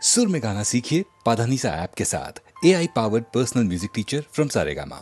सुर में गाना सीखिए पाधानीसा ऐप के साथ। AI powered personal music teacher from Saregama.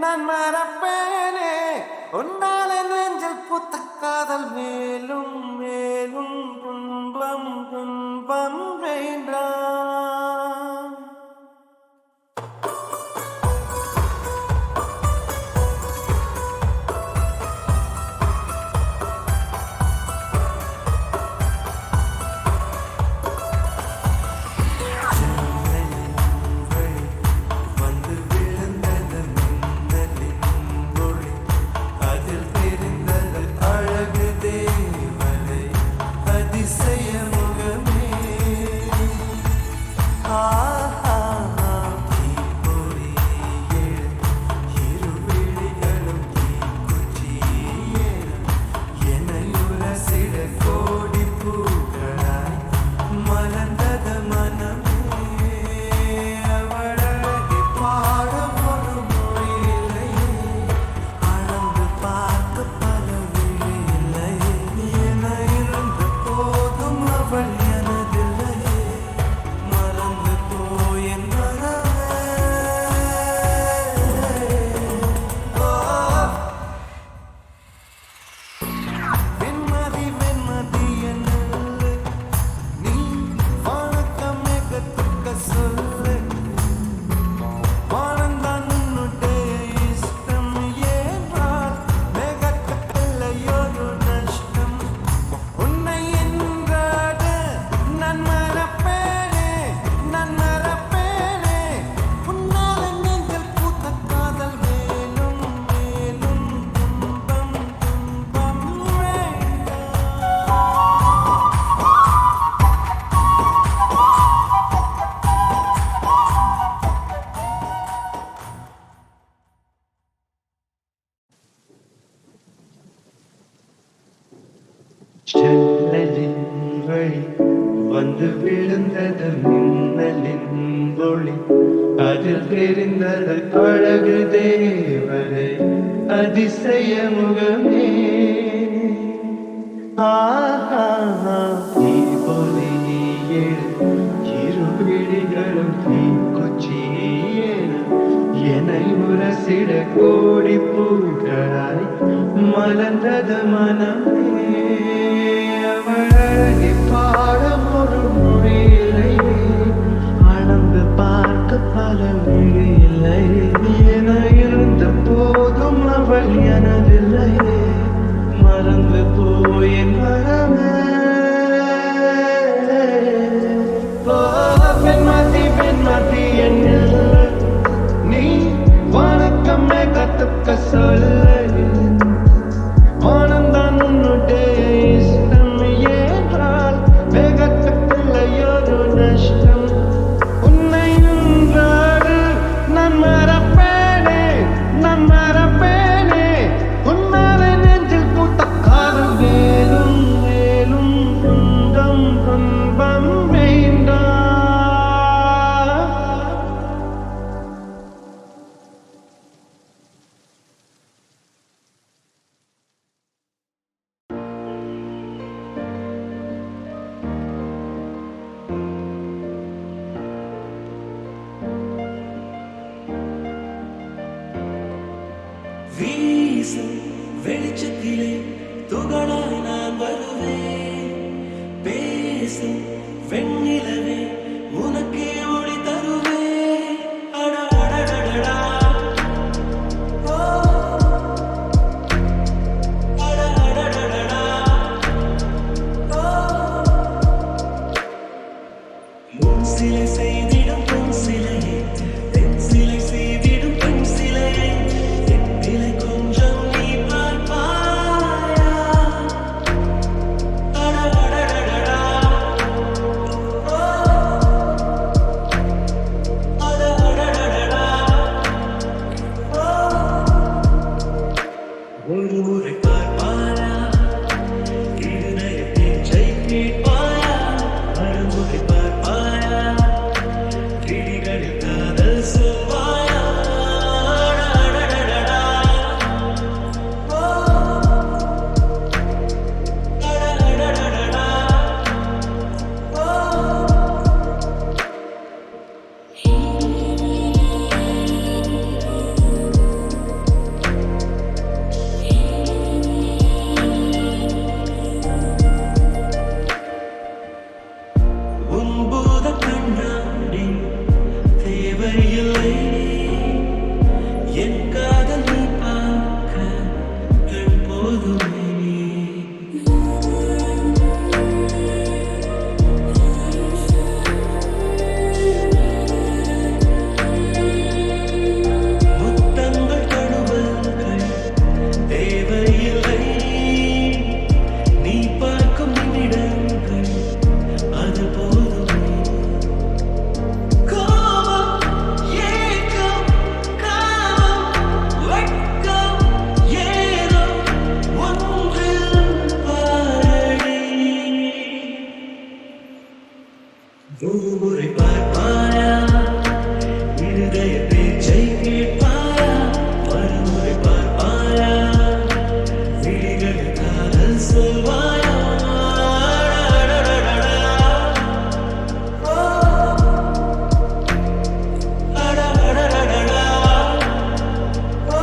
நான் மறப்பேனே உன்னாலே நெஞ்சில் பூத்த காதல் மேலும் மேலும் துன்பம் துன்பம் வேண்டாம். ஜன்னலின் வழி வந்து விழுந்தது மின்னலின் ஒளி, அதில் தெரிந்தது அழகு தேவரை அதிசய முகமே. தீ பொலி இரு விழிகளும் தீக்குச்சியேன என்னை உரசிட கோடி பூக்களாய் மலர்ந்தது மனமே. அவளழகி பாடம் ஒரு மொழியில்லை, அளந்து பார்க்க பல விழியில்லை. என இருந்த போதும் அவள் எனதில்லை, மறந்து போயின் மனமே. வீசும் வெளிச்சத்திலே துகளாய் நான் வருவேன். பேசும் வெண்ணிலவே உனக்கே ஒளி தருவேன். அட அடடடடா. ஓ, அட அடடடடா. ஓ, முன் சிலை செய்திடும் பொன் சிலையே, தென் சிலை செய்திடும் பெண் சிலையே, என் நிலை கொஞ்சம் நீ பார்ப்பாயா? அட அடடடடா. ஓ, அட அடடடடா. ஓ, ஒரு முறை பார்ப்பாயா? இருதய பேச்சை கேட்பாயா? மறுமுறை பார்ப்பாயா? விழிகளில் காதல் சொல்வாயா? அடடடடடா. ஓ, அடடடடடா. ஓ, உன் பூத கண்ணாடி தேவையில்லை. என் காதல் நீ பார்க்க கண் போதுமே. முத்தங்கள் தழுவல்கள் தேவையில்லை. நீ பார்க்கும் நிமிடங்கள் அது போதுமே. கோபம், ஏக்கம், காமம், வெட்கம் ஏதோ ஒன்றில் பாரடி. ஒரு முறை பார்ப்பாயா? இருதய பேச்சை கேட்பாயா? மறுமுறை பார்ப்பாயா? விழிகளில் காதல் சொல்வாயா? அடடடடடா. ஓ, அடடடடடா. ஓ,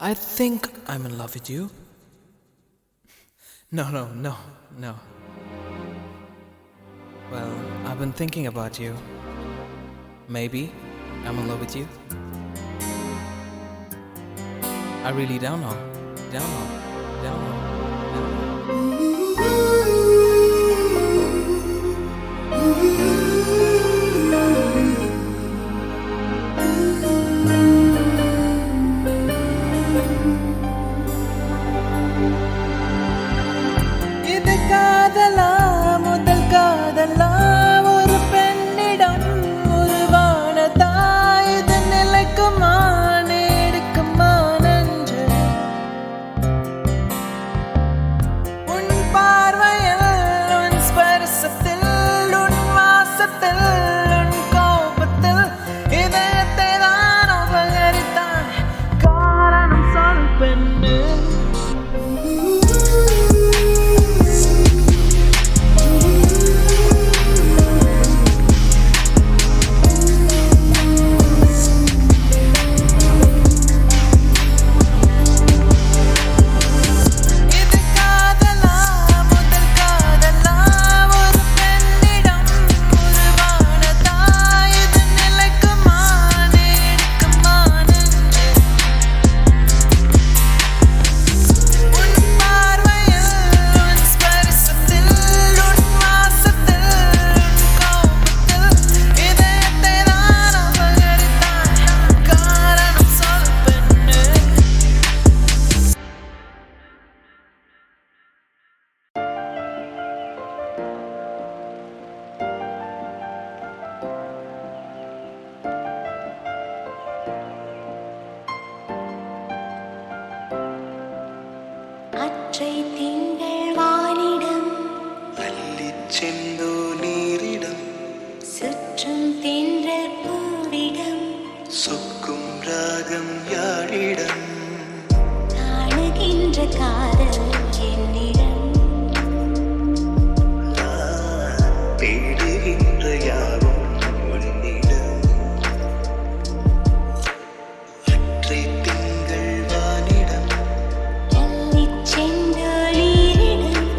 I think I'm in love with you. No. Well, I've been thinking about you. Maybe I'm in love with you. I really don't know. Don't know. இது காதலா முதல் காதலா ஒரு பெண்ணிடம் உருவானதா இது நிலைக்குமா நீடிக்குமா நன்று உன் பார்வையில் உன் ஸ்பர்சத்தில் உன் வாசத்தில் உன் கோபத்தில் இதயத்தை தான் அபகரித்தான் காரணம் சொல் பெண்ணு இது காதலா முதல் காதலா ஒரு பெண்ணிடம் உருவானதா இது நிலைக்குமா நீடிக்குமா நன்று உன் பார்வையில் உன் ஸ்பர்சத்தில் உன் வாசத்தில் உன் கோபத்தில் இதயத்தை தான் அபகரித்தான் காரணம் சொல் பெண்ணு அற்றை திங்கள் வானிடம் அள்ளிச் செந்தோ நீரிடம் சுற்றும் தென்றல் பூவிடம் சொக்கும் ராகம் யாழிடம் காணுகின்ற காதல் என்னிடம் தேடுகின்ற யாவும் உன்னிடம் அற்றை திங்கள் வானிடம் அள்ளிச் செந்தொழிலிடம்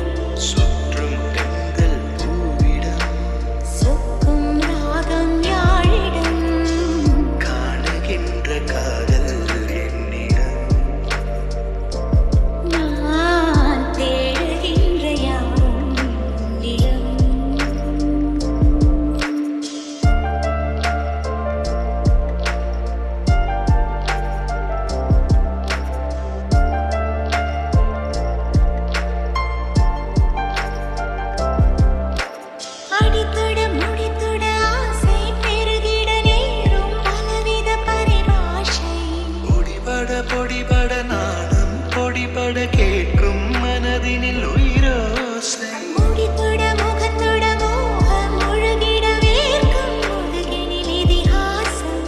சுற்றும் பெண்கள் பூவிடம் சொக்கும் ராகம் யாழிடம் காணுகின்ற காதல் என்னிடம் நான் தேடுகின்ற யாவும் உன்னிடம் அடித்தொட முடித்தொட ஆசை பெருகிட நேரும் பலவித பரிபாஷை பொடிபட நாணம் பொடிபட கேட்கும் மனதினில் உயிரோசை முடித்தொட முகத்தொட மோகம் முழுகிட வேர்க்கும் முதுகினில் இதிகாசம்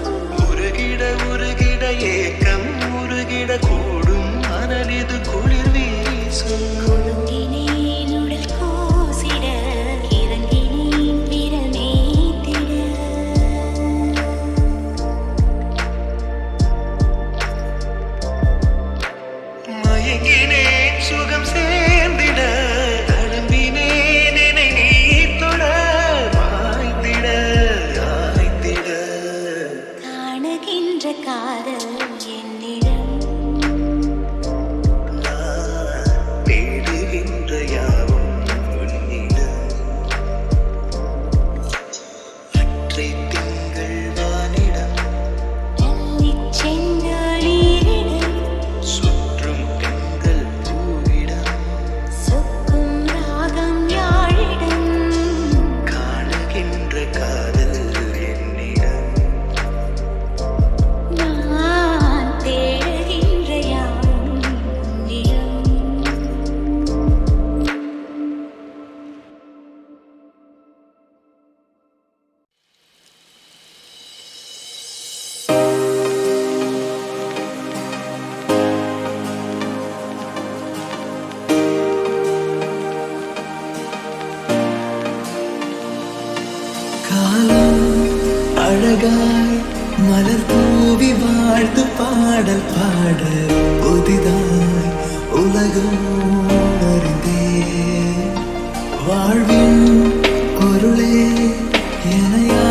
உருகிட ஏக்கம் உருகிட கூடும் மனதிது குளிர் வீசும் குலுங்கினேன் உடல் கூசிட இறங்கினேன் விரல் மேய்த்திட மயங்கினேன் சுகம் சேர்ந்திட தழும்பினேன் என்னை நீ தொட மாய்ந்திட ஆய்ந்திட காணுகின்ற காதல் என்னிடம் தேடுகின்ற யாவும் உன்னிடம் அற்றை திங்கள் வானிடம் அள்ளிச் செந்தொழிலிடம் சுற்றும் பெண்கள் பூவிடம் சொக்கும் ராகம் யாழிடம் காணுகின்ற காதல் என்னிடம் நான் தேடுகின்ற யாவும் உன்னிடம் காலம் அழகாய் மலர் தூவி வாழ்த்து பாடல் பாட புதிதாய் உலகம் அறிந்தே வாழ்வின் பொருளே எனையா